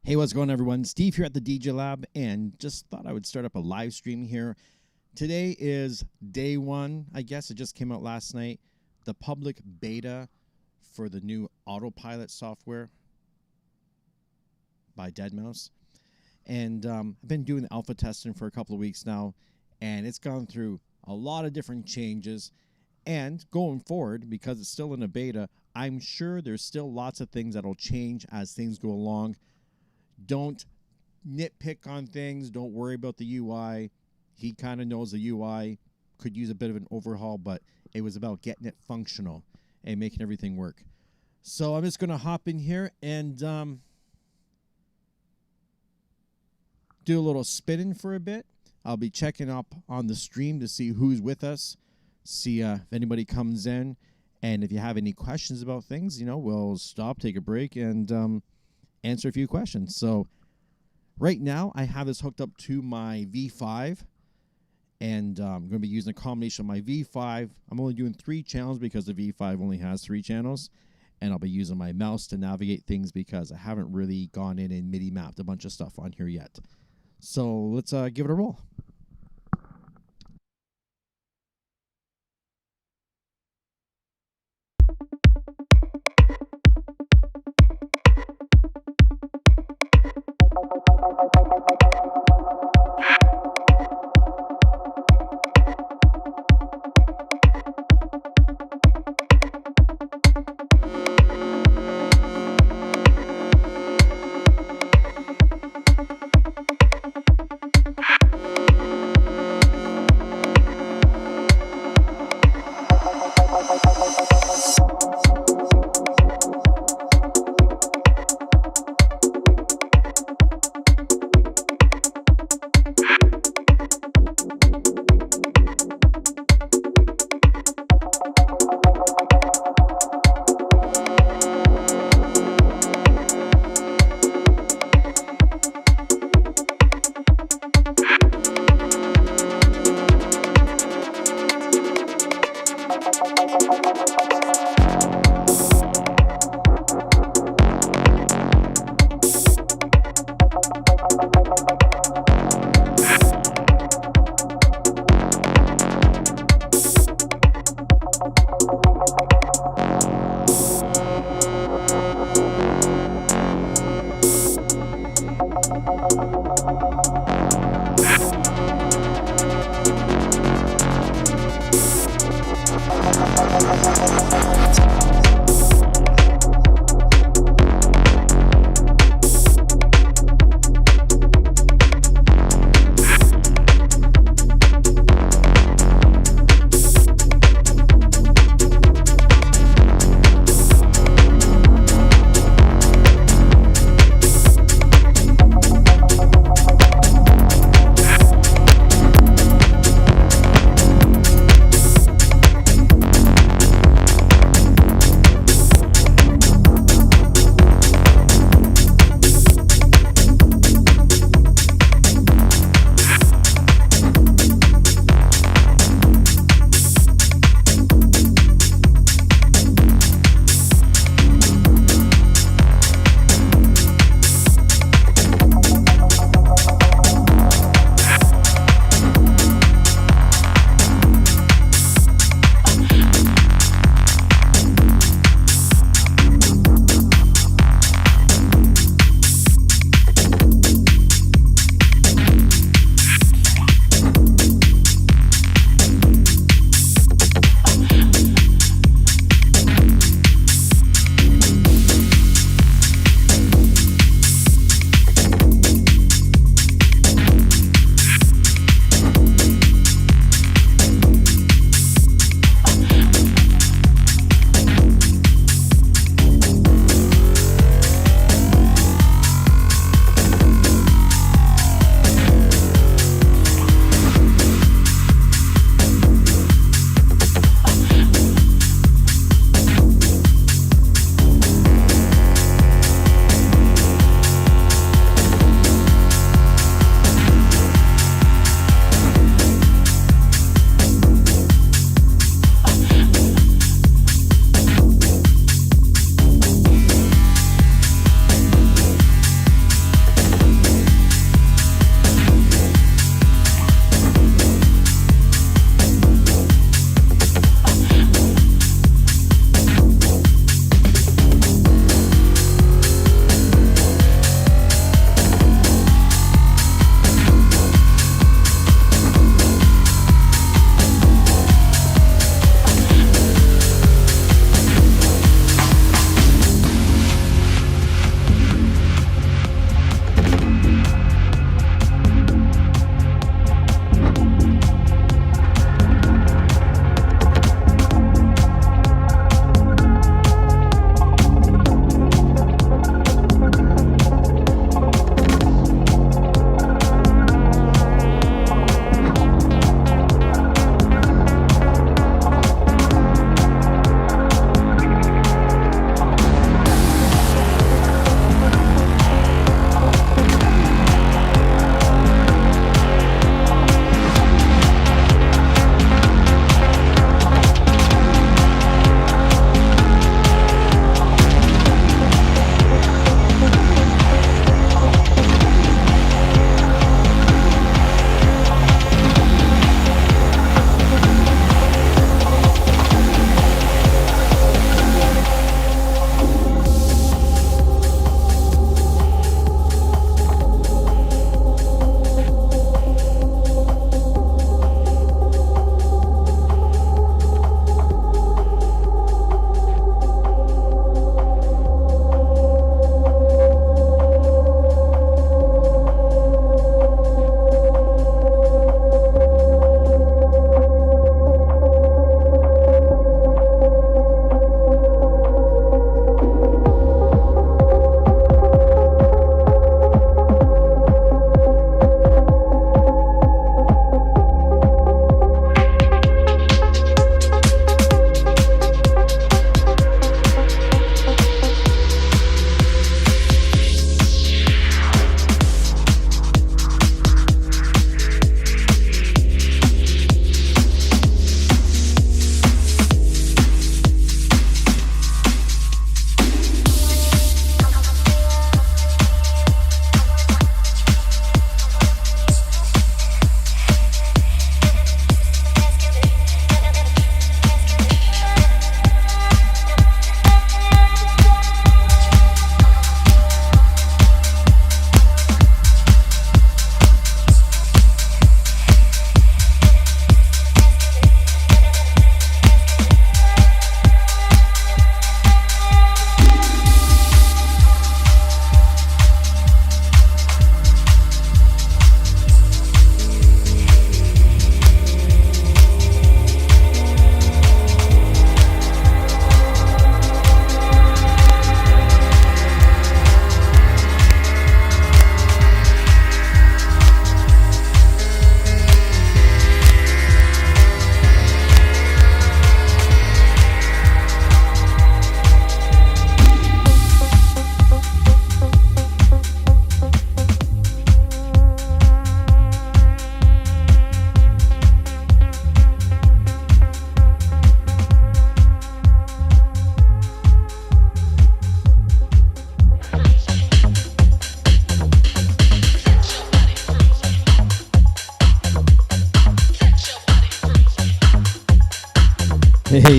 Hey, what's going on, everyone? Steve here at the DjLab, and just thought I would start up a live stream here. Today is day one, I guess. It just came out last night. The public beta for the new AutoPiliot software by DeadMau5. And I've been doing the alpha testing for a couple of weeks now, and it's gone through a lot of different changes. And going forward, because it's still in a beta, I'm sure there's still lots of things that'll change as things go along. Don't nitpick on things. Don't worry about the UI. He kind of knows the UI could use a bit of an overhaul, but it was about getting it functional and making everything work. So I'm just going to hop in here and do a little spinning for a bit. I'll be checking up on the stream to see who's with us, see if anybody comes in. And if you have any questions about things, we'll stop, take a break, and answer a few questions. So right now I have this hooked up to my V5, and I'm going to be using a combination of my V5. I'm only doing 3 channels because the V5 only has 3 channels, and I'll be using my mouse to navigate things because I haven't really gone in and MIDI mapped a bunch of stuff on here yet. So let's give it a roll.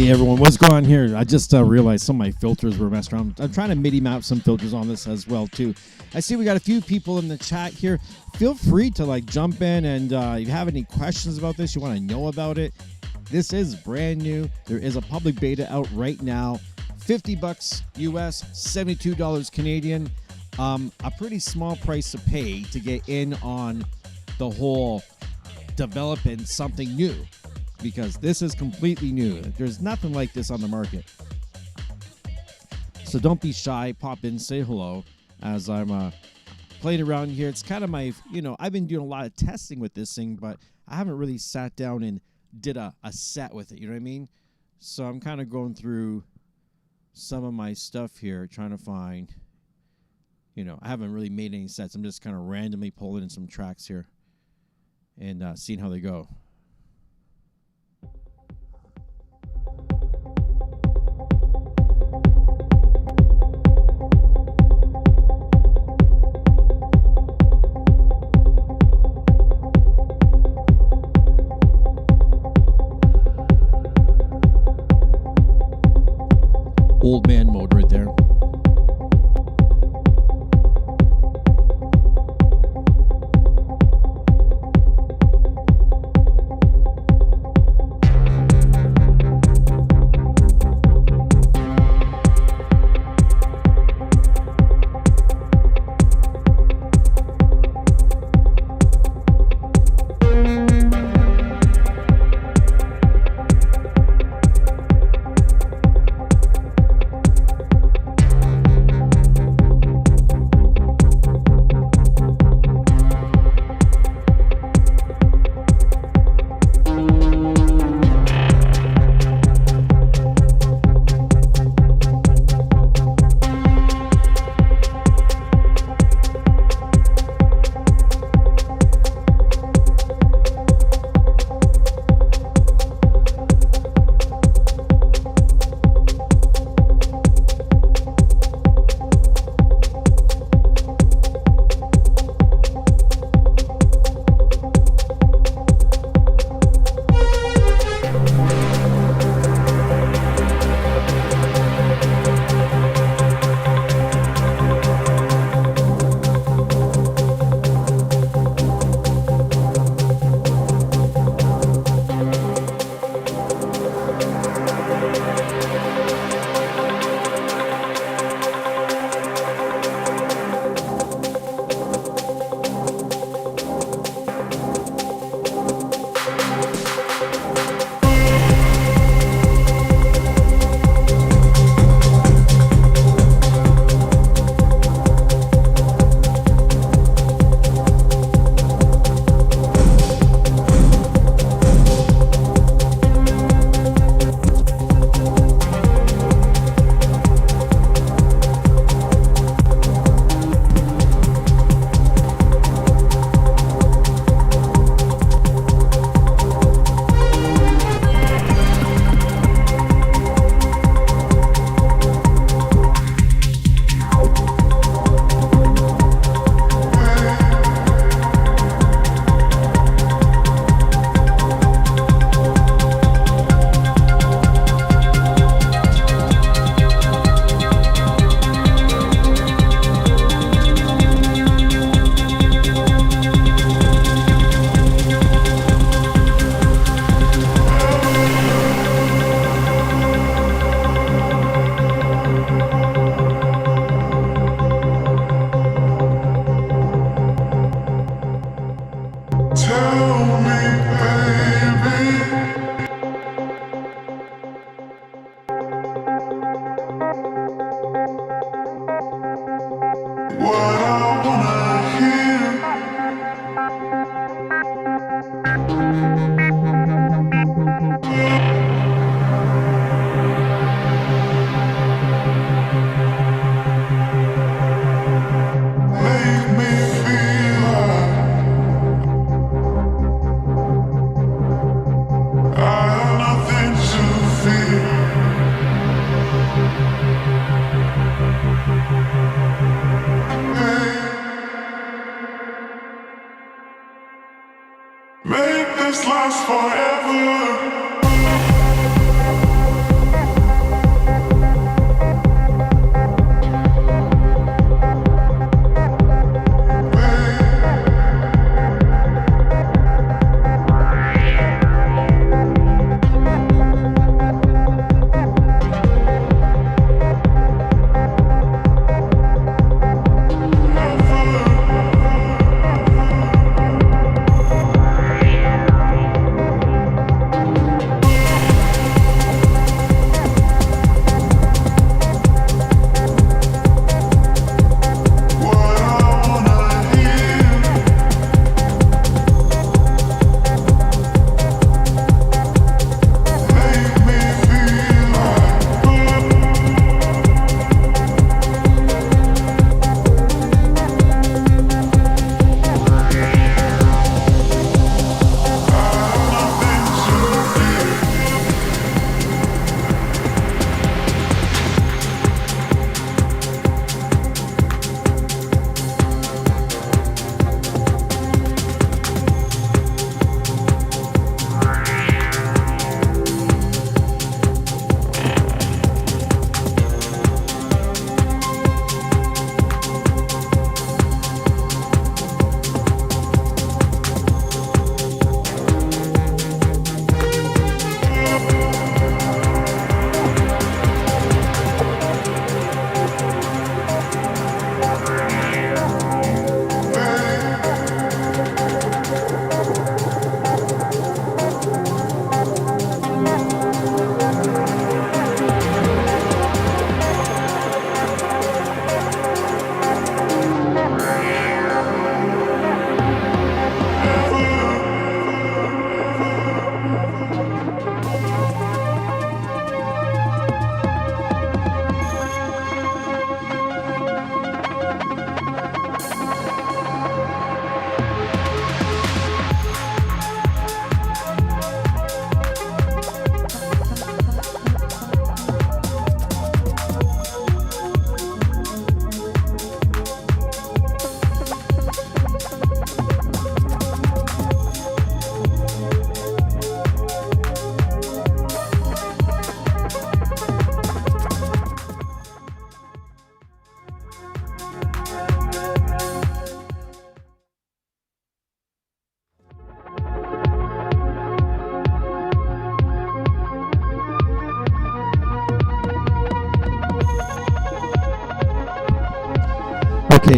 Hey everyone, what's going on here? I just realized some of my filters were messed around. I'm trying to MIDI map some filters on this as well too. I see we got a few people in the chat here. Feel free to like jump in, and if you have any questions about this, you want to know about it. This is brand new. There is a public beta out right now. $50 US, $72 Canadian. A pretty small price to pay to get in on the whole developing something new, because this is completely new. There's nothing like this on the market. So don't be shy. Pop in, say hello as I'm playing around here. It's kind of my, I've been doing a lot of testing with this thing, but I haven't really sat down and did a set with it. You know what I mean? So I'm kind of going through some of my stuff here, trying to find, I haven't really made any sets. I'm just kind of randomly pulling in some tracks here and seeing how they go. Old man mode right there. Make this last forever.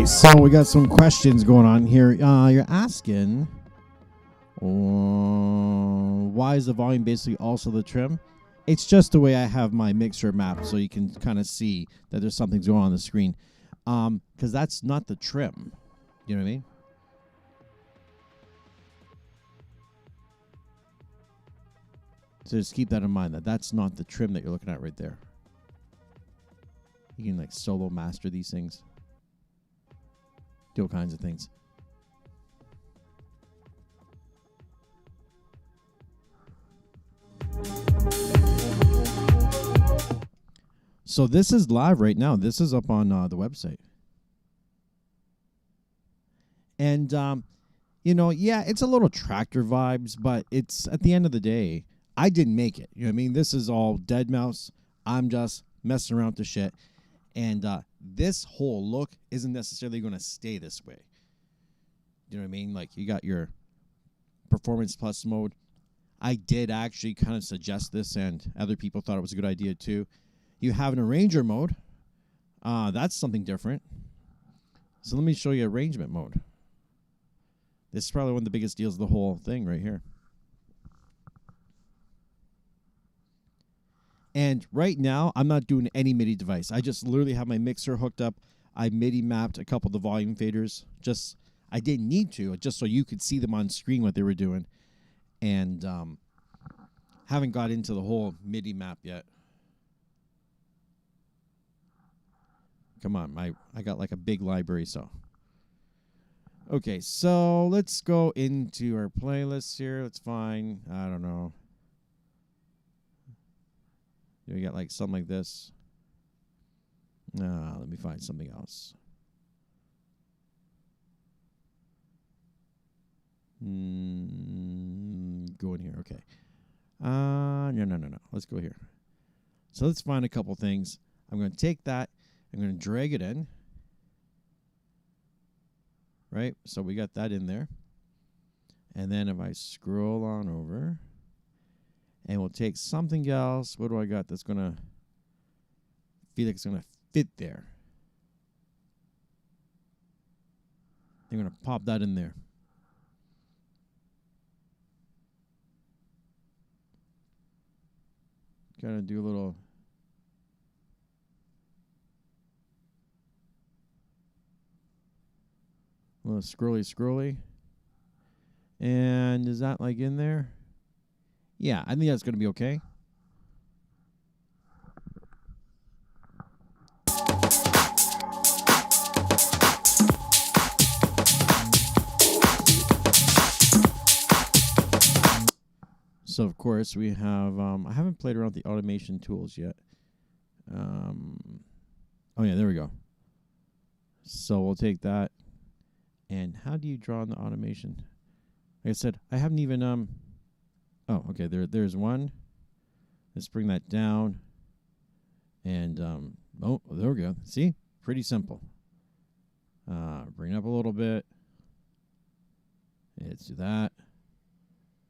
Okay, so we got some questions going on here. You're asking, why is the volume basically also the trim? It's just the way I have my mixer mapped, so you can kind of see that there's something going on the screen. Because that's not the trim. You know what I mean? So just keep that in mind, that that's not the trim that you're looking at right there. You can like solo master these things. Do all kinds of things. So this is live right now. This is up on the website. And, you know, yeah, it's a little tractor vibes, but it's at the end of the day, I didn't make it. You know what I mean? This is all DeadMau5's. I'm just messing around with the shit. And this whole look isn't necessarily going to stay this way. You know what I mean? Like, you got your Performance Plus mode. I did actually kind of suggest this, and other people thought it was a good idea too. You have an arranger mode. That's something different. So let me show you arrangement mode. This is probably one of the biggest deals of the whole thing right here. And right now, I'm not doing any MIDI device. I just literally have my mixer hooked up. I MIDI mapped a couple of the volume faders. I didn't need to, just so you could see them on screen what they were doing. And haven't got into the whole MIDI map yet. Come on, I got like a big library, so. Okay, so let's go into our playlists here. Let's find, I don't know. We got like something like this. Let me find something else. Go in here, okay. No. Let's go here. So let's find a couple things. I'm going to take that. I'm going to drag it in. Right? So we got that in there. And then if I scroll on over, and we'll take something else. What do I got that's going to feel like it's going to fit there? I'm going to pop that in there. Got to do a little scrolly. And is that like in there? Yeah, I think that's going to be okay. So, of course, we have... I haven't played around with the automation tools yet. Oh, yeah, there we go. So we'll take that. And how do you draw in the automation? Like I said, I haven't even... Oh, okay, there's one. Let's bring that down. And, oh, there we go. See? Pretty simple. Bring it up a little bit. Let's do that.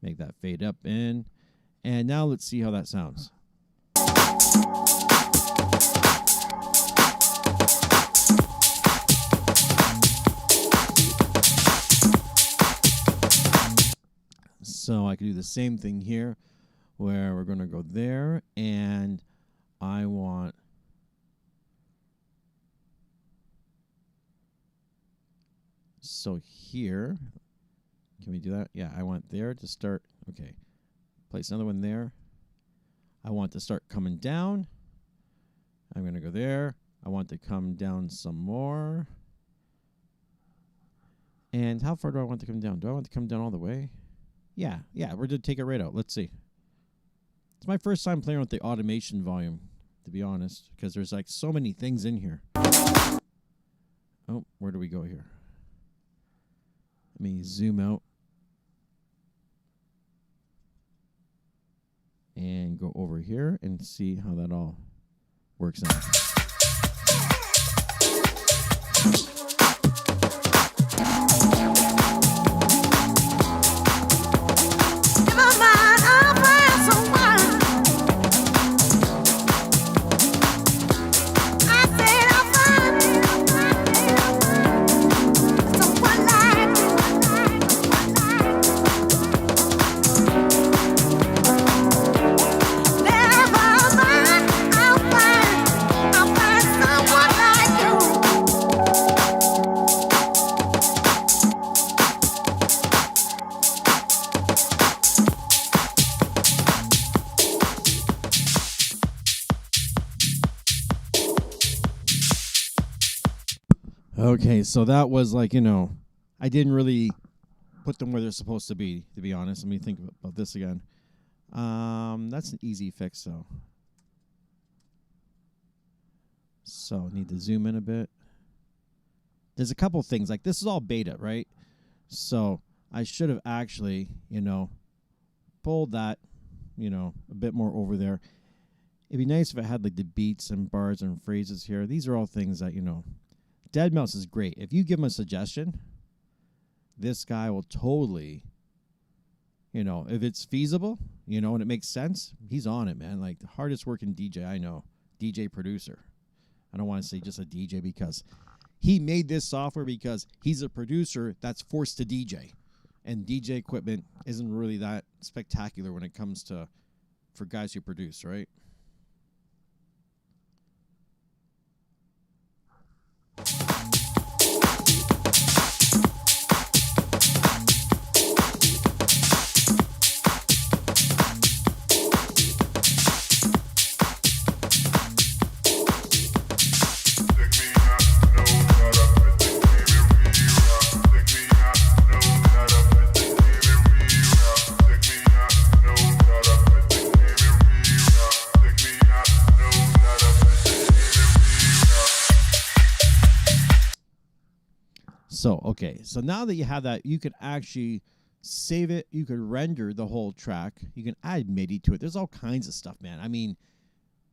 Make that fade up in. And now let's see how that sounds. So I could do the same thing here, where we're going to go there, and I want... So here... Can we do that? Yeah, I want there to start. Okay. Place another one there. I want to start coming down. I'm going to go there. I want to come down some more. And how far do I want to come down? Do I want to come down all the way? Yeah, we're going to take it right out. Let's see. It's my first time playing with the automation volume, to be honest, because there's like so many things in here. Oh, where do we go here? Let me zoom out. And go over here and see how that all works out. Okay, so that was like, I didn't really put them where they're supposed to be honest. Let me think about this again. That's an easy fix, though. So need to zoom in a bit. There's a couple things. Like, this is all beta, right? So I should have actually, pulled that, a bit more over there. It'd be nice if it had, like, the beats and bars and phrases here. These are all things that, DeadMau5 is great. If you give him a suggestion, this guy will totally, if it's feasible, and it makes sense, he's on it, man. Like, the hardest working DJ I know, DJ producer. I don't want to say just a DJ, because he made this software because he's a producer that's forced to DJ. And DJ equipment isn't really that spectacular when it comes to for guys who produce, right? So, okay, so now that you have that, you could actually save it. You could render the whole track. You can add MIDI to it. There's all kinds of stuff, man. I mean,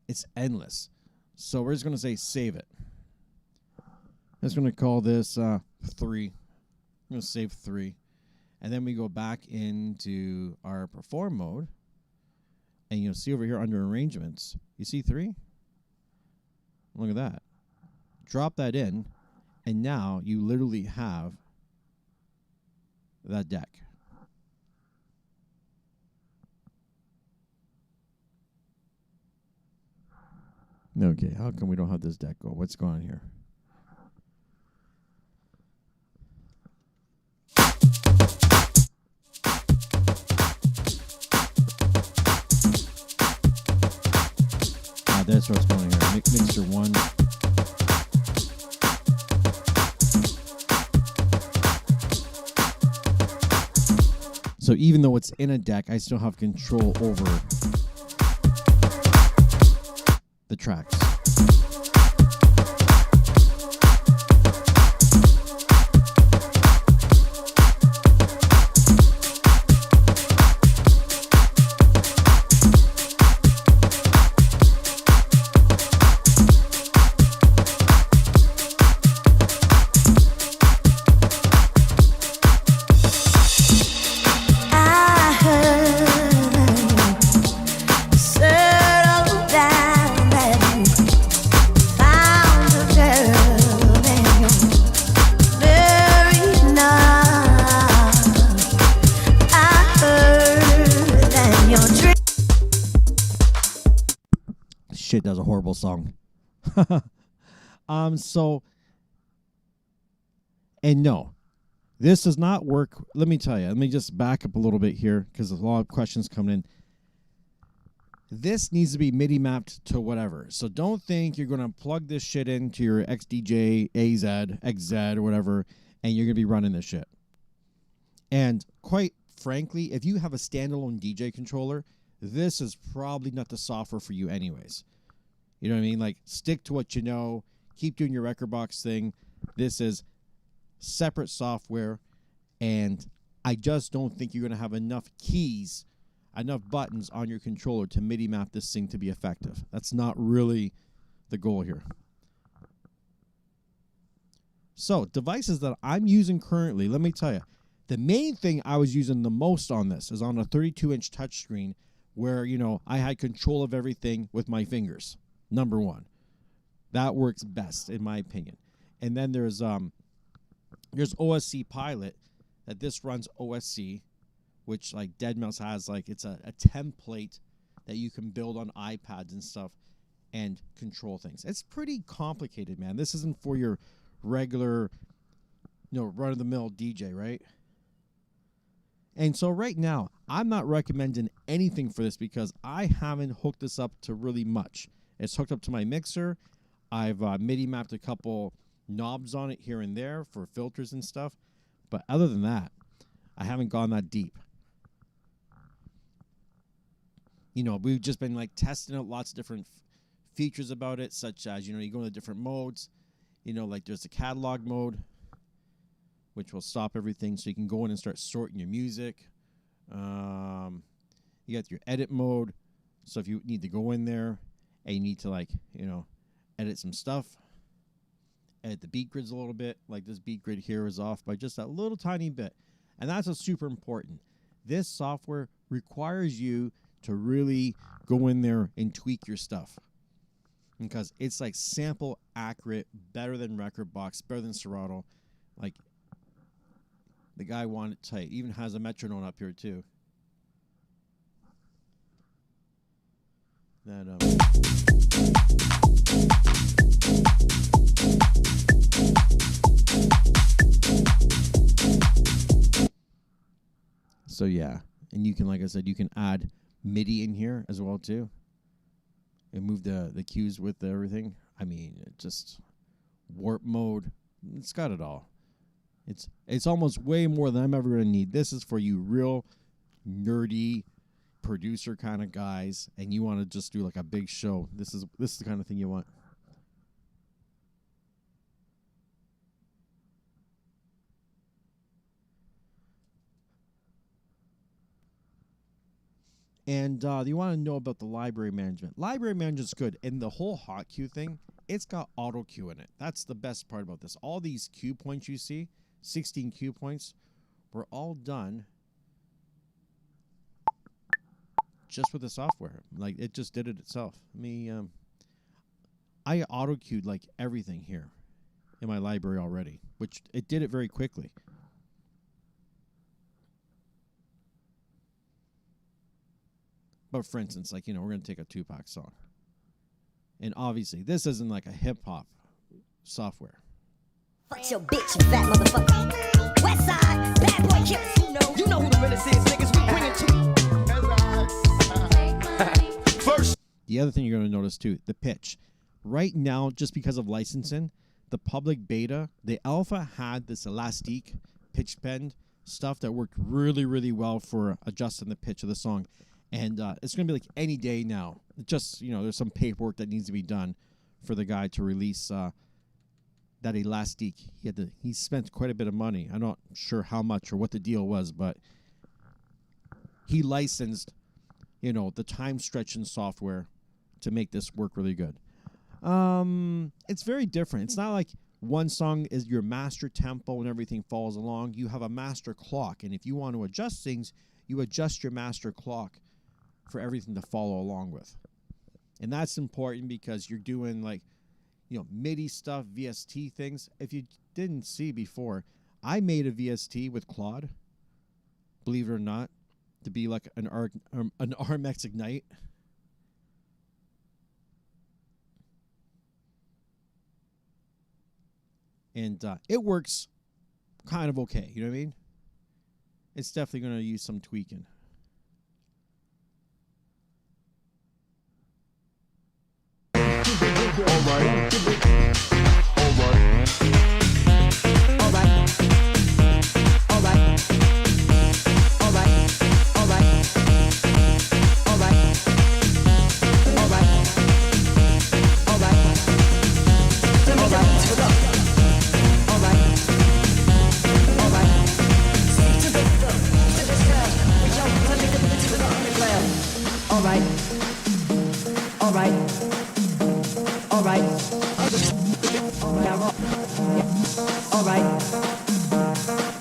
it's endless. So we're just going to say save it. I'm just going to call this 3. I'm going to save 3. And then we go back into our perform mode. And you'll see over here under arrangements, you see 3? Look at that. Drop that in. And now you literally have that deck. Okay, how come we don't have this deck go? What's going on here? That's what's going on here. Mixer 1. So even though it's in a deck, I still have control over the tracks. Shit, that was a horrible song. And no, this does not work. Let me tell you. Let me just back up a little bit here because there's a lot of questions coming in. This needs to be MIDI mapped to whatever. So don't think you're going to plug this shit into your xdj-az, xz, or whatever, and you're going to be running this shit. And quite frankly, if you have a standalone DJ controller, this is probably not the software for you anyways. You know what I mean? Like, stick to what you know. Keep doing your record box thing. This is separate software, and I just don't think you're going to have enough keys, enough buttons on your controller to MIDI map this thing to be effective. That's not really the goal here. So, devices that I'm using currently, let me tell you, the main thing I was using the most on this is on a 32-inch touchscreen where, I had control of everything with my fingers. Number 1. That works best, in my opinion. And then there's AutoPiliot, that this runs OSC, which, like, DeadMau5 has, like, it's a template that you can build on iPads and stuff and control things. It's pretty complicated, man. This isn't for your regular, run-of-the-mill DJ, right? And so right now, I'm not recommending anything for this because I haven't hooked this up to really much. It's hooked up to my mixer. I've MIDI mapped a couple knobs on it here and there for filters and stuff. But other than that, I haven't gone that deep. You know, we've just been like testing out lots of different features about it, such as, you know, you go into different modes. You know, like there's a catalog mode, which will stop everything, so you can go in and start sorting your music. You got your edit mode, so if you need to go in there and you need to, like, you know, edit some stuff, edit the beat grids a little bit. Like this beat grid here is off by just a little tiny bit, and that's what's super important. This software requires you to really go in there and tweak your stuff, because it's like sample accurate, better than Rekordbox, better than Serato. Like, the guy wanted it tight. Even has a metronome up here too. So yeah, and you can, like I said, you can add MIDI in here as well too, and move the cues with everything. I mean, it just warp mode. It's got it all. It's almost way more than I'm ever gonna need. This is for you real nerdy producer kind of guys, and you want to just do like a big show. This is the kind of thing you want. And you want to know about the library management. Library management's good, and the whole hot cue thing, it's got auto cue in it. That's the best part about this. All these cue points you see, 16 cue points, were all done just with the software. Like, it just did it itself. I auto cued like everything here in my library already, which it did it very quickly. But for instance, like, you know, we're going to take a Tupac song. And obviously, this isn't like a hip-hop software. Fuck your bitch, you fat motherfucker. West side, bad boy killers. You know who the realest is, niggas. We bring it to first. The other thing you're going to notice, too, the pitch. Right now, just because of licensing, the public beta, the alpha had this elastic pitch bend stuff that worked really, really well for adjusting the pitch of the song. And it's going to be like any day now. Just, you know, there's some paperwork that needs to be done for the guy to release that elastic. He spent quite a bit of money. I'm not sure how much or what the deal was, but he licensed, you know, the time stretching software to make this work really good. It's very different. It's not like one song is your master tempo and everything falls along. You have a master clock, and if you want to adjust things, you adjust your master clock for everything to follow along with. And that's important because you're doing, like, you know, MIDI stuff, VST things. If you didn't see before, I made a VST with Claude, believe it or not, to be like an RMX Ignite. And it works kind of okay, you know what I mean? It's definitely going to use some tweaking. All right. All right. All right. All right. All right. All right. All right. All right. All right. All right. All right. All right. All right. All right.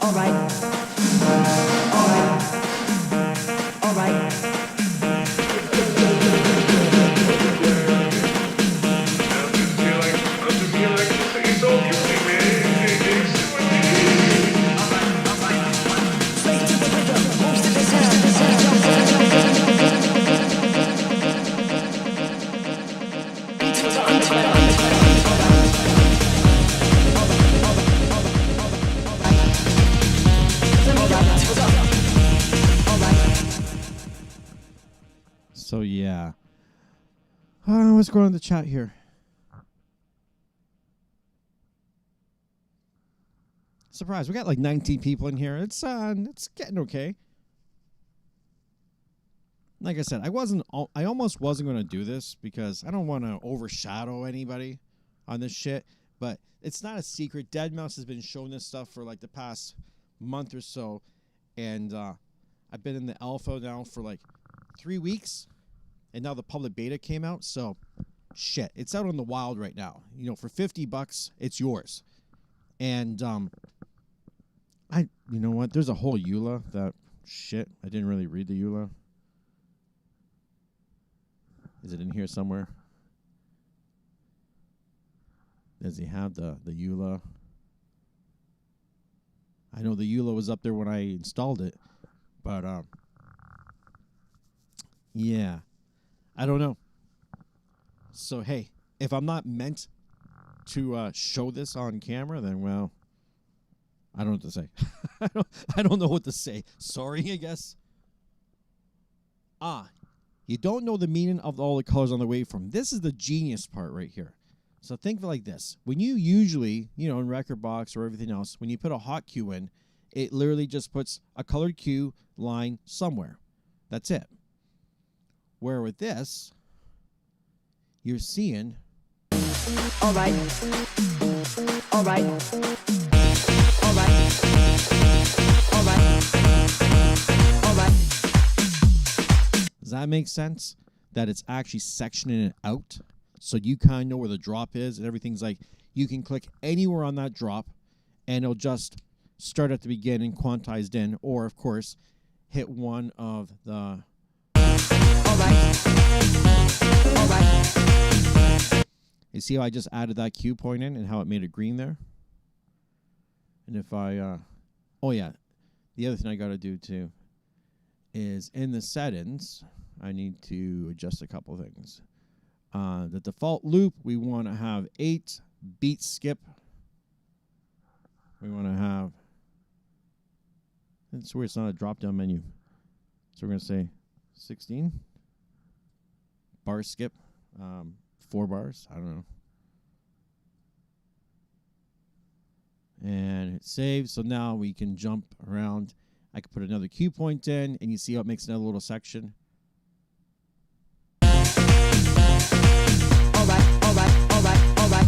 All right. All right. All right. So yeah. What's going on in the chat here? Surprise! We got like 19 people in here. It's getting okay. Like I said, I almost wasn't going to do this because I don't want to overshadow anybody on this shit. But it's not a secret. DeadMau5 has been showing this stuff for like the past month or so, and I've been in the alpha now for like 3 weeks, and now the public beta came out. So, shit, it's out on the wild right now. You know, for $50, it's yours. And you know what? There's a whole EULA that shit. I didn't really read the EULA. Is it in here somewhere? Does he have the EULA? I know the EULA was up there when I installed it, but yeah, I don't know. So hey, if I'm not meant to show this on camera, then well, I don't know what to say. I don't know what to say. Sorry, I guess. You don't know the meaning of all the colors on the waveform. This is the genius part right here. So think of it like this. When you usually, you know, in Rekordbox or everything else, when you put a hot cue in, it literally just puts a colored cue line somewhere. That's it. Where with this, you're seeing... All right. All right. All right. All right. All right. Does that make sense? That it's actually sectioning it out, so you kind of know where the drop is, and everything's like, you can click anywhere on that drop, and it'll just start at the beginning, quantized in, or of course, hit one of the... All right. All right. You see how I just added that cue point in and how it made it green there? And if I, oh yeah, the other thing I got to do too is in the settings, I need to adjust a couple things. The default loop, we want to have 8 beat skip. We want to have, it's weird, it's not a drop down menu. So we're going to say 16 bar skip, 4 bars, I don't know. And hit save. So now we can jump around. I can put another cue point in, and you see how it makes another little section. All right, all right, all right, all right.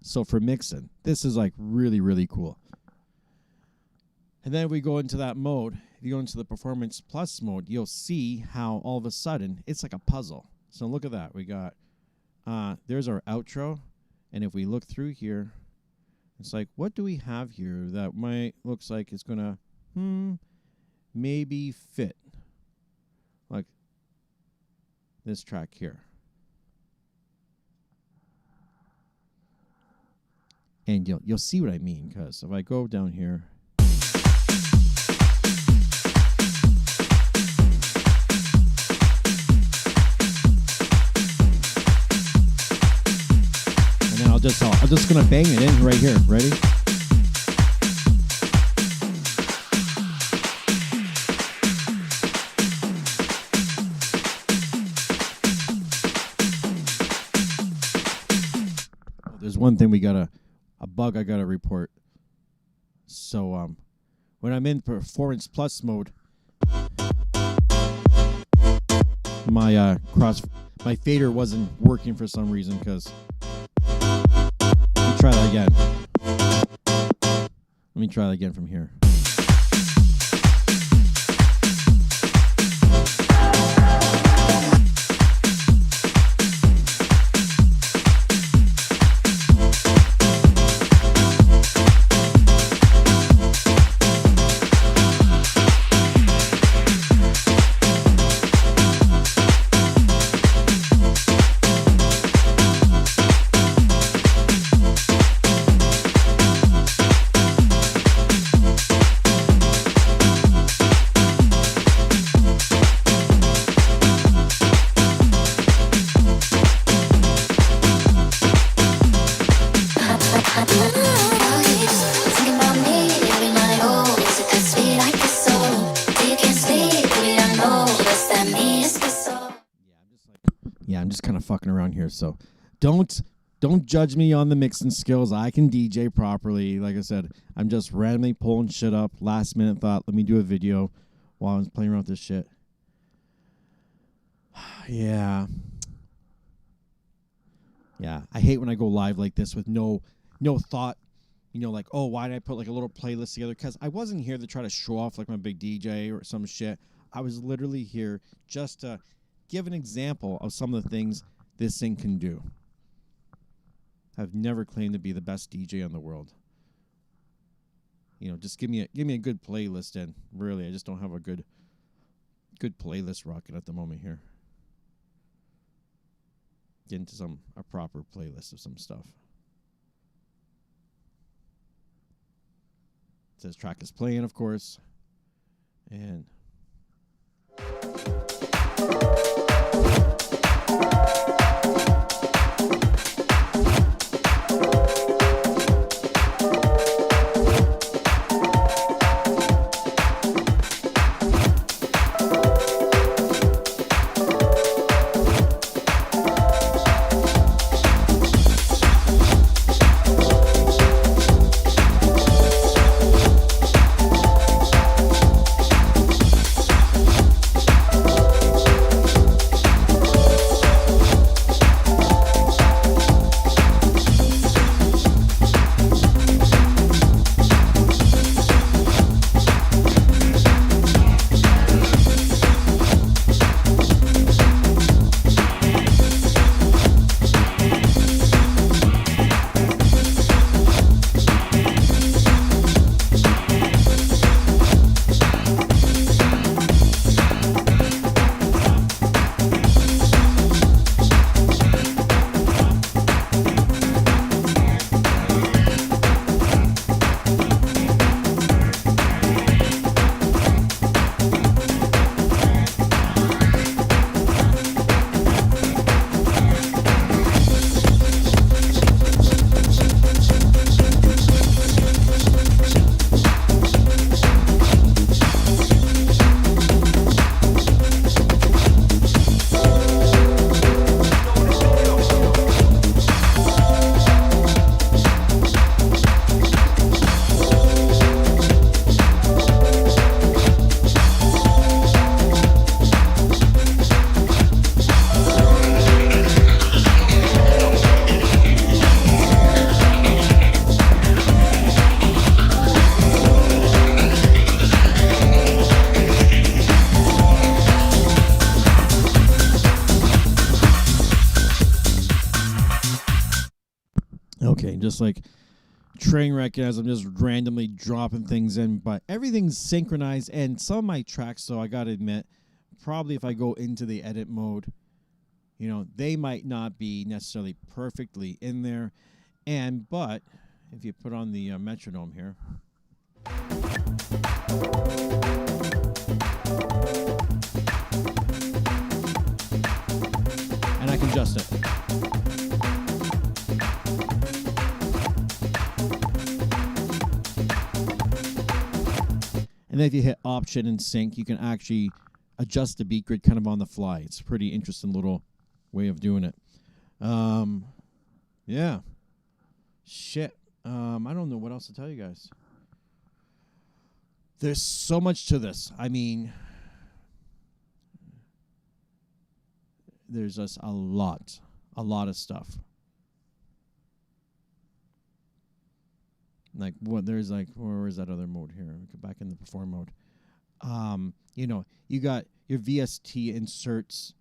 So for mixing, this is like really, really cool. And then if we go into that mode, if you go into the Performance Plus mode, you'll see how all of a sudden it's like a puzzle. So look at that. We got, there's our outro. And if we look through here, it's like, what do we have here that might, looks like it's going to, maybe fit. Like this track here. And you'll see what I mean, because if I go down here, I'm just gonna bang it in right here. Ready? There's one thing a bug I gotta report. So when I'm in Performance Plus mode, my fader wasn't working for some reason, because try that again. Let me try that again from here. I'm just kind of fucking around here. So don't judge me on the mixing skills. I can DJ properly. Like I said, I'm just randomly pulling shit up. Last minute thought, let me do a video while I was playing around with this shit. Yeah. Yeah. I hate when I go live like this with no thought. You know, like, oh, why did I put like a little playlist together? Because I wasn't here to try to show off like my big DJ or some shit. I was literally here just to give an example of some of the things this thing can do. I've never claimed to be the best DJ in the world. You know, just give me a good playlist, and really, I just don't have a good playlist rocking at the moment here. Get into a proper playlist of some stuff. It says track is playing, of course, and. Okay, just like train wreck as I'm just randomly dropping things in, but everything's synchronized, and some of my tracks, so I gotta admit, probably if I go into the edit mode, you know, they might not be necessarily perfectly in there, but if you put on the metronome here, and I can adjust it. And then if you hit option and sync, you can actually adjust the beat grid kind of on the fly. It's a pretty interesting little way of doing it. Yeah. Shit. I don't know what else to tell you guys. There's so much to this. I mean, there's just a lot of stuff. Like what there's like, where is that other mode here? We go back in the perform mode. You know, you got your VST inserts.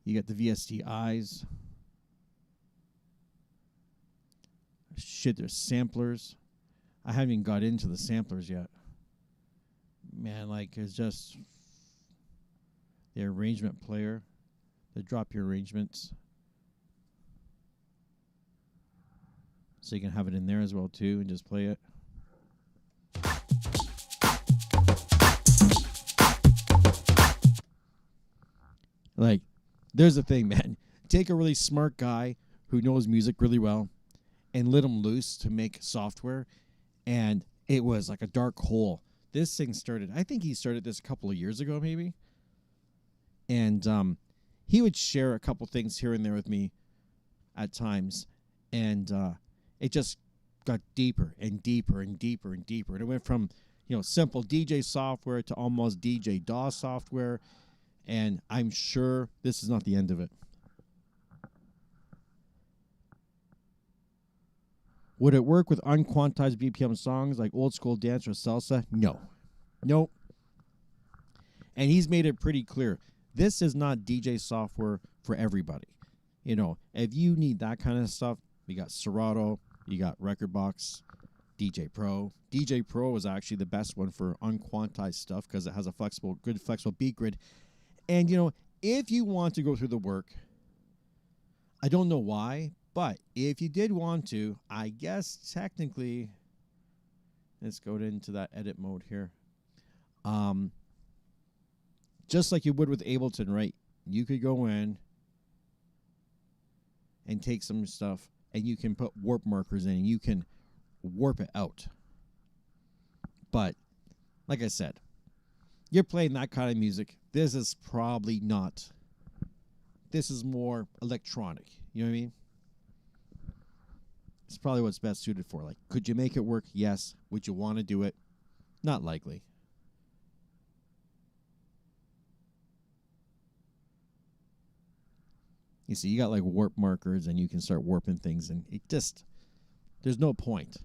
You got the VST-Iz. Shit, there's samplers. I haven't even got into the samplers yet. Man, like it's just the arrangement player. They drop your arrangements. So you can have it in there as well too and just play it. Like, there's the thing, man. Take a really smart guy who knows music really well and let him loose to make software, and it was like a dark hole. This thing started, I think he started this a couple of years ago maybe, and he would share a couple things here and there with me at times, and it just got deeper and deeper and deeper and deeper. And it went from, simple DJ software to almost DJDAW software, and I'm sure this is not the end of it. Would it work with unquantized BPM songs like old school dance or salsa? No. Nope. And he's made it pretty clear. This is not DJ software for everybody. If you need that kind of stuff, we got Serato, you got Rekordbox, DJ Pro. DJ Pro is actually the best one for unquantized stuff because it has a good flexible beat grid. And, if you want to go through the work, I don't know why, but if you did want to, I guess technically, let's go into that edit mode here. Just like you would with Ableton, right? You could go in and take some stuff, and you can put warp markers in, and you can warp it out. But, like I said, you're playing that kind of music. This is probably not. This is more electronic. You know what I mean? It's probably what's best suited for. Like, could you make it work? Yes. Would you want to do it? Not likely. You see, you got like warp markers, and you can start warping things, and it just, there's no point.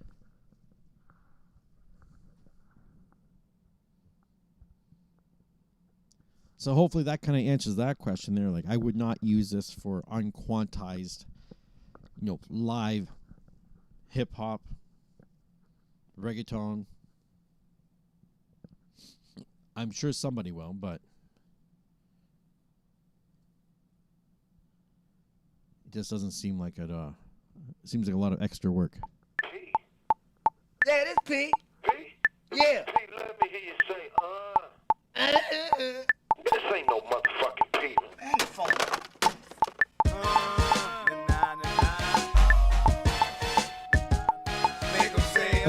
So hopefully that kind of answers that question there. Like, I would not use this for unquantized, live hip hop, reggaeton. I'm sure somebody will, but it just doesn't seem like it. Seems like a lot of extra work. P. Yeah, this P. P? Yeah. P, let me hear you say, This ain't no motherfucking P. Man, phone. Make 'em say,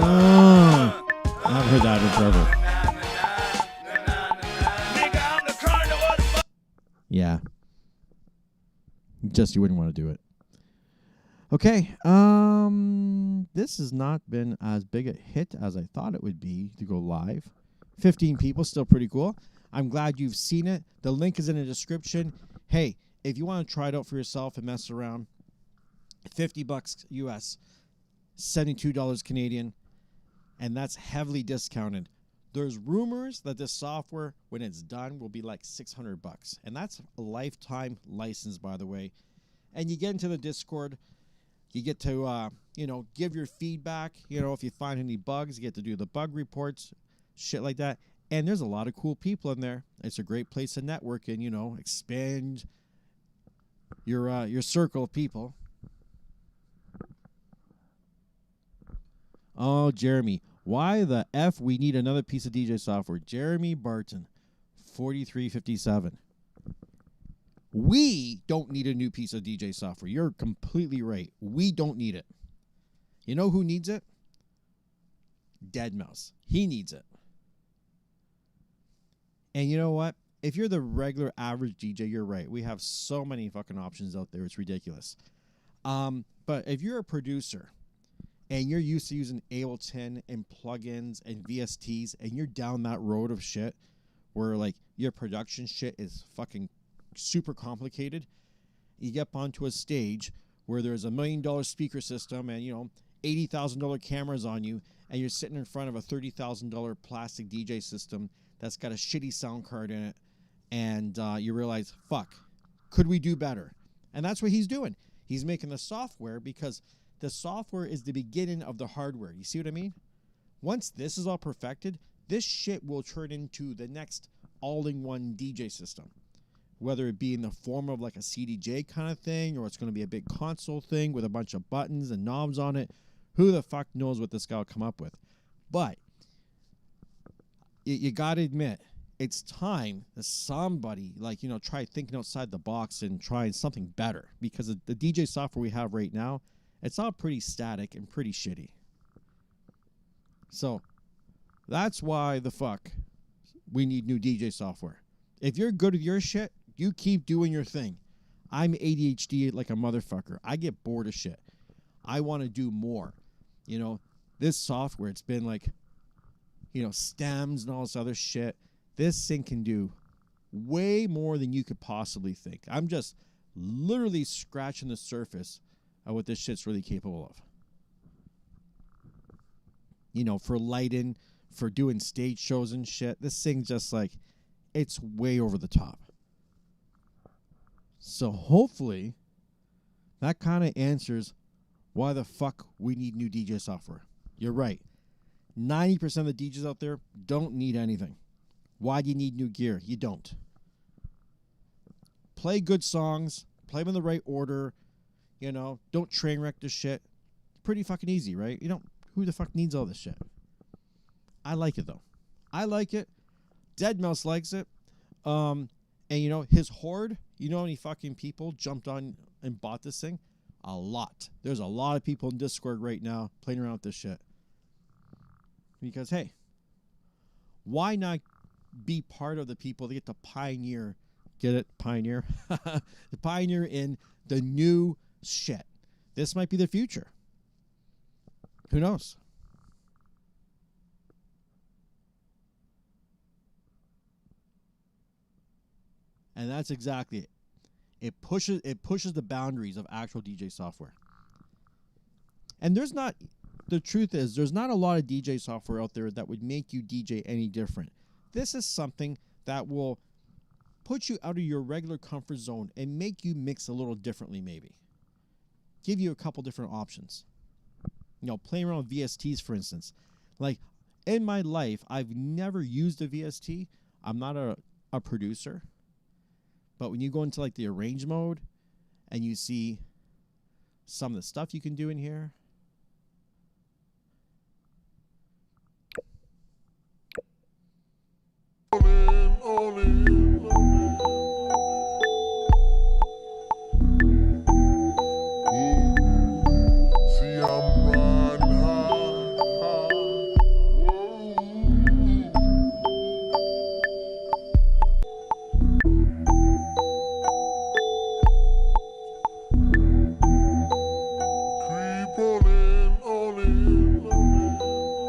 I've heard that in forever. nigga, I'm the carnival of the Yeah. Just you wouldn't want to do it. Okay. This has not been as big a hit as I thought it would be to go live. 15 people, still pretty cool. I'm glad you've seen it. The link is in the description. Hey, if you want to try it out for yourself and mess around, $50 US, $72 Canadian, and that's heavily discounted. There's rumors that this software, when it's done, will be like $600, and that's a lifetime license, by the way. And you get into the Discord, you get to, give your feedback. If you find any bugs, you get to do the bug reports, shit like that. And there's a lot of cool people in there. It's a great place to network and, expand your circle of people. Oh, Jeremy. Why the F we need another piece of DJ software? Jeremy Barton, 4357. We don't need a new piece of DJ software. You're completely right. We don't need it. You know who needs it? DeadMau5. He needs it. And you know what? If you're the regular average DJ, you're right. We have so many fucking options out there. It's ridiculous. But if you're a producer and you're used to using Ableton and plugins and VSTs, and you're down that road of shit where like your production shit is fucking super complicated, you get onto a stage where there's $1 million speaker system and $80,000 cameras on you, and you're sitting in front of a $30,000 plastic DJ system that's got a shitty sound card in it, and you realize, fuck, could we do better? And that's what he's doing. He's making the software because the software is the beginning of the hardware. You see what I mean? Once this is all perfected, this shit will turn into the next all-in-one DJ system. Whether it be in the form of like a CDJ kind of thing, or it's going to be a big console thing with a bunch of buttons and knobs on it. Who the fuck knows what this guy will come up with? But you got to admit, it's time that somebody try thinking outside the box and trying something better, because the DJ software we have right now, it's all pretty static and pretty shitty. So that's why the fuck we need new DJ software. If you're good at your shit, you keep doing your thing. I'm ADHD like a motherfucker. I get bored of shit. I want to do more. You know, this software, it's been like, you know, stems and all this other shit. This thing can do way more than you could possibly think. I'm just literally scratching the surface of what this shit's really capable of. You know, for lighting, for doing stage shows and shit. This thing's just like, it's way over the top. So hopefully that kind of answers why the fuck we need new DJ software. You're right. 90% of the DJs out there don't need anything. Why do you need new gear? You don't. Play good songs. Play them in the right order. You know, don't train wreck this shit. Pretty fucking easy, right? You don't. Who the fuck needs all this shit? I like it though. I like it. DeadMau5 likes it. And you know, his horde, you know how many fucking people jumped on and bought this thing? A lot. There's a lot of people in Discord right now playing around with this shit. Because, hey, why not be part of the people that get to pioneer, get it? Pioneer? The pioneer in the new shit. This might be the future. Who knows? And that's exactly it. It pushes the boundaries of actual DJ software. And there's not, the truth is, there's not a lot of DJ software out there that would make you DJ any different. This is something that will put you out of your regular comfort zone and make you mix a little differently, maybe. Give you a couple different options. You know, playing around with VSTs, for instance. Like, in my life, I've never used a VST. I'm not a producer. But when you go into like the arrange mode and you see some of the stuff you can do in here.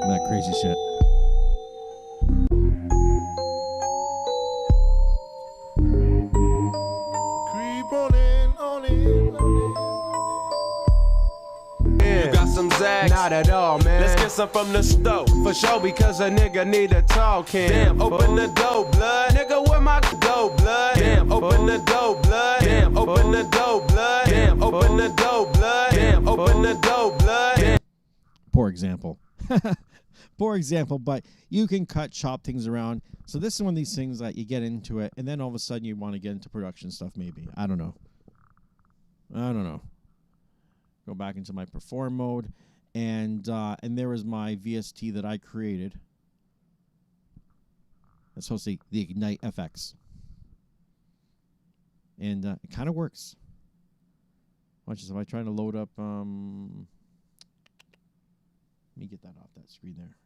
That crazy shit. Creep on in. You got some Zags? Not at all, man. Let's get some from the stove. For sure, because a nigga need a talking. Damn, open the door, blood. Nigga, where my dough, blood? Damn, open the door, blood. Damn, open the door, blood. Damn, open the door, blood. Damn, open the door, blood. Damn. Poor example. Poor example, but you can chop things around. So this is one of these things that you get into it, and then all of a sudden you want to get into production stuff, maybe. I don't know. Go back into my perform mode, and there was my VST that I created. That's supposed to be the Ignite FX. And it kind of works. Watch this. If I try to load up... let me get that off that screen there.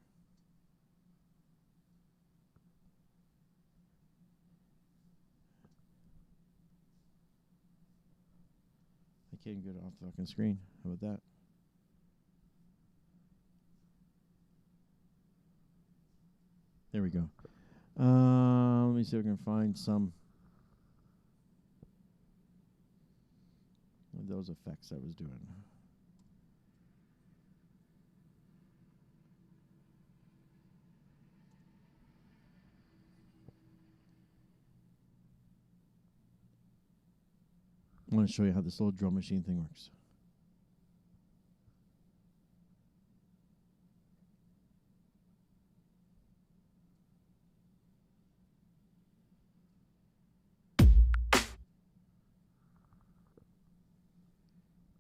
I can't get it off the fucking screen. How about that? There we go. Let me see if I can find some of those effects I was doing. I want to show you how this little drum machine thing works.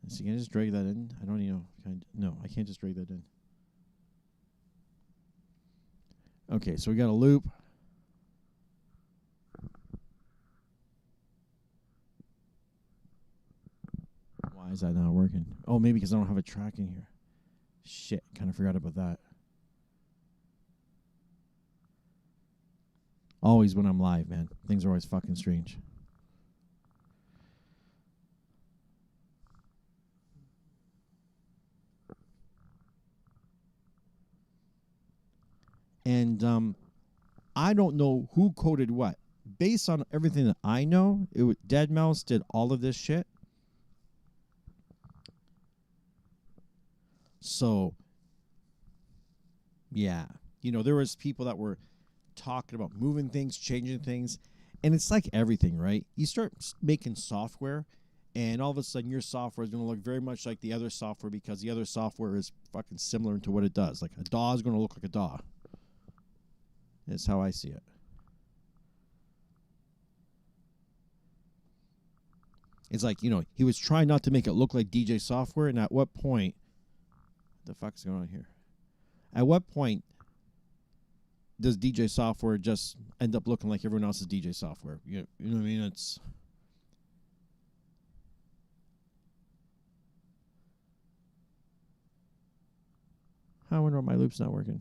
So can I just drag that in? I don't even know. No, I can't just drag that in. Okay, so we got a loop. Why is that not working? Oh, maybe because I don't have a track in here. Shit, kind of forgot about that. Always when I'm live, man. Things are always fucking strange. And I don't know who coded what. Based on everything that I know, DeadMau5 did all of this shit. So, yeah. You know, there was people that were talking about moving things, changing things. And it's like everything, right? You start making software, and all of a sudden your software is going to look very much like the other software because the other software is fucking similar to what it does. Like a DAW is going to look like a DAW. That's how I see it. It's like, you know, he was trying not to make it look like DJ software, and at what point... What the fuck's going on here? At what point does DJ software just end up looking like everyone else's DJ software? You know what I mean? It's... I wonder why my loop's not working.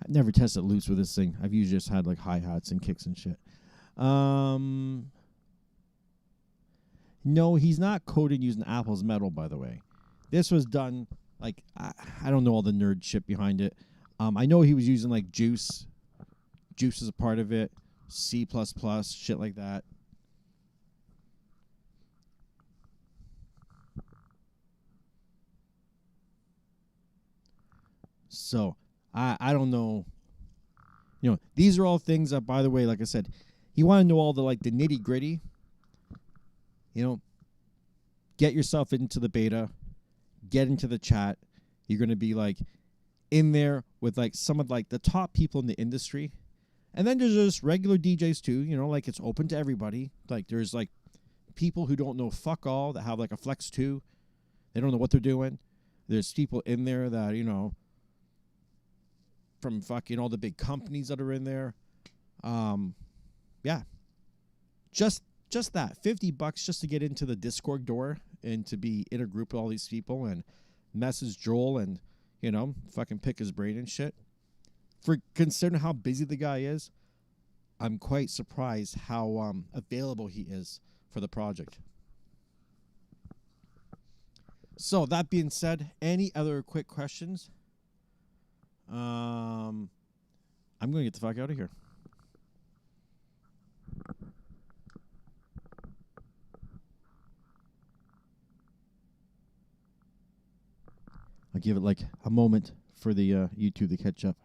I've never tested loops with this thing. I've usually just had like hi-hats and kicks and shit. No, he's not coding using Apple's Metal, by the way. This was done, like, I don't know all the nerd shit behind it. I know he was using like Juice. Juice is a part of it. C++, shit like that. So, I don't know. You know, these are all things that, by the way, like I said, you want to know all the, like, the nitty-gritty. You know, get yourself into the beta. Get into the chat. You're going to be, like, in there with, like, some of, like, the top people in the industry. And then there's just regular DJs, too. You know, like, it's open to everybody. Like, there's, like, people who don't know fuck all that have, like, a Flex 2. They don't know what they're doing. There's people in there that, you know... from fucking all the big companies that are in there. Yeah. Just that. $50 just to get into the Discord door and to be in a group with all these people and message Joel and, you know, fucking pick his brain and shit. For considering how busy the guy is, I'm quite surprised how available he is for the project. So, that being said, any other quick questions? I'm going to get the fuck out of here. I'll give it like a moment for the YouTube to catch up.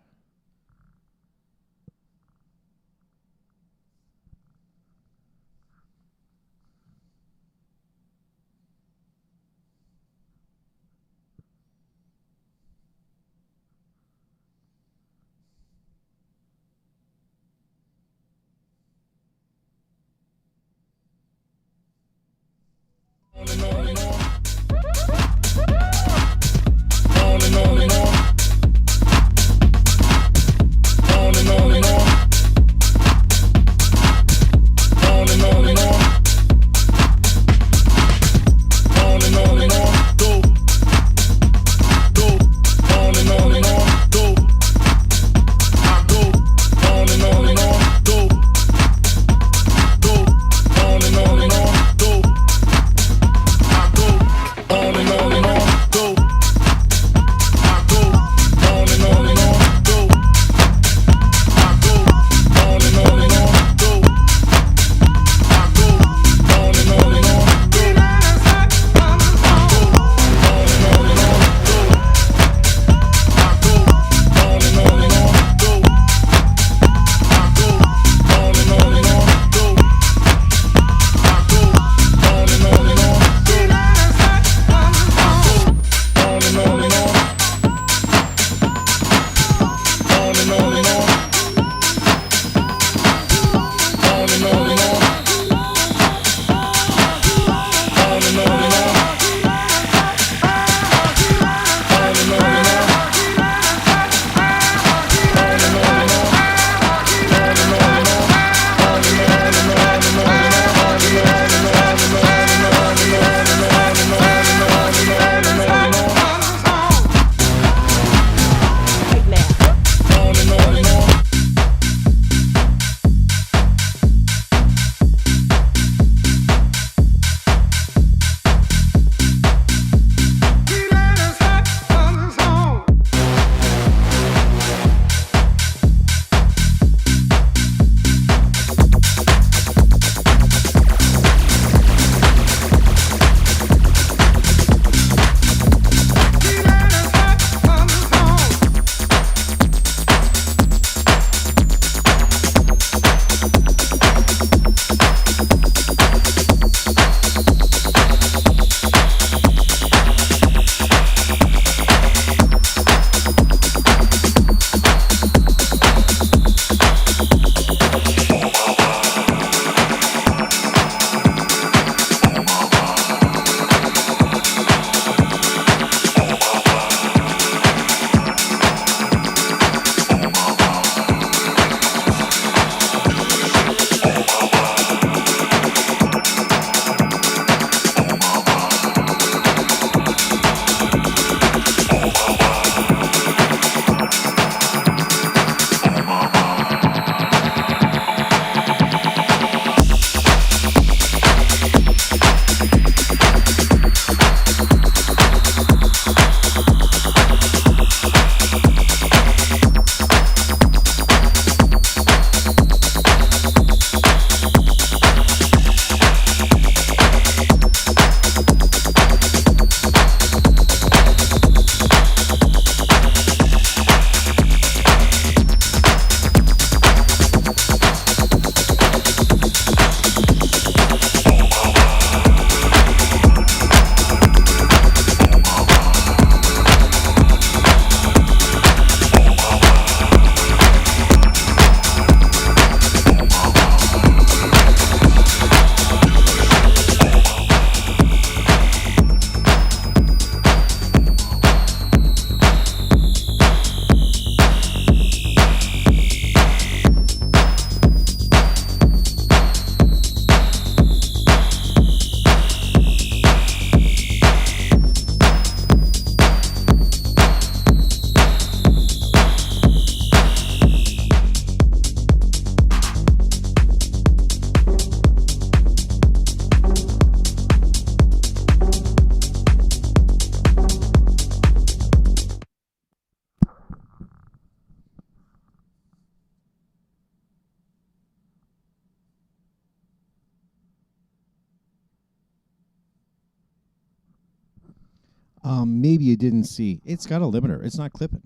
Maybe you didn't see. It's got a limiter. It's not clipping.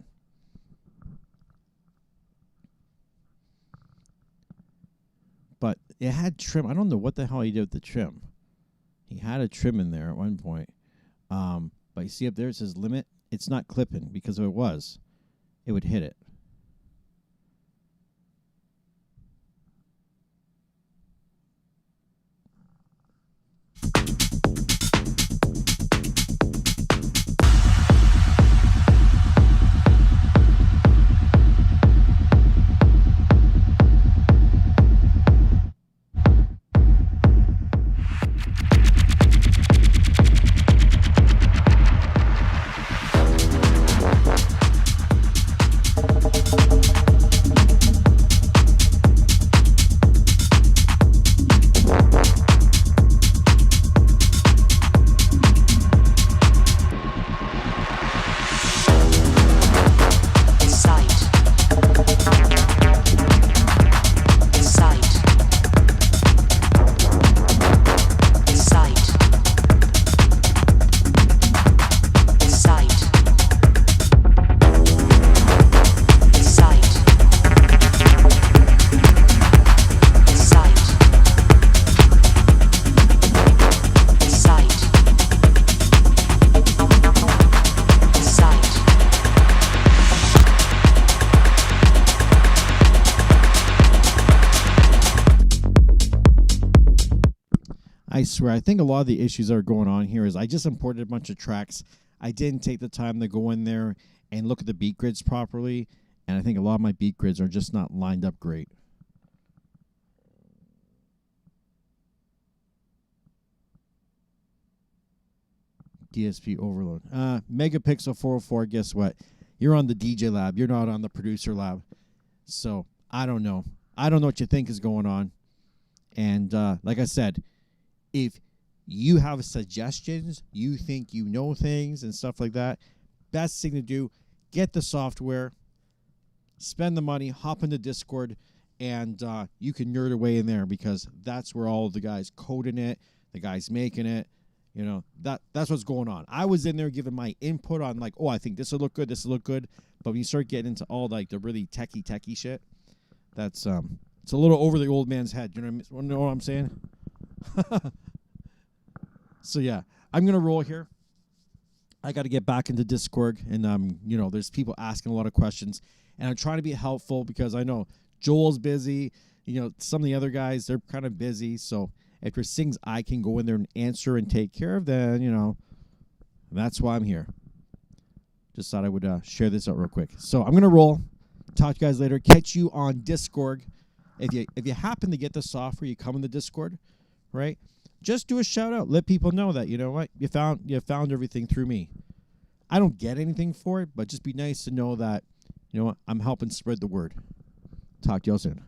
But it had trim. I don't know what the hell he did with the trim. He had a trim in there at one point. But you see up there it says limit. It's not clipping because if it was, it would hit it. I swear, I think a lot of the issues that are going on here is I just imported a bunch of tracks. I didn't take the time to go in there and look at the beat grids properly, and I think a lot of my beat grids are just not lined up great. DSP overload. Megapixel 404, guess what? You're on the DJLab. You're not on the producer lab. So, I don't know. I don't know what you think is going on. And like I said, if you have suggestions, you think you know things and stuff like that, best thing to do, get the software, spend the money, hop into Discord, and you can nerd away in there because that's where all the guys coding it, the guys making it, you know, that's what's going on. I was in there giving my input on like, oh, I think this will look good, this will look good, but when you start getting into all like the really techie shit, that's it's a little over the old man's head. You know what I'm saying? So yeah, I'm gonna roll here. I got to get back into Discord, and you know, there's people asking a lot of questions, and I'm trying to be helpful because I know Joel's busy. You know, some of the other guys, they're kind of busy. So if there's things I can go in there and answer and take care of, then you know, that's why I'm here. Just thought I would share this out real quick. So I'm gonna roll. Talk to you guys later. Catch you on Discord. If you happen to get the software, you come in the Discord, right? Just do a shout out. Let people know that, you know what, you found everything through me. I don't get anything for it, but just be nice to know that, you know what, I'm helping spread the word. Talk to y'all soon.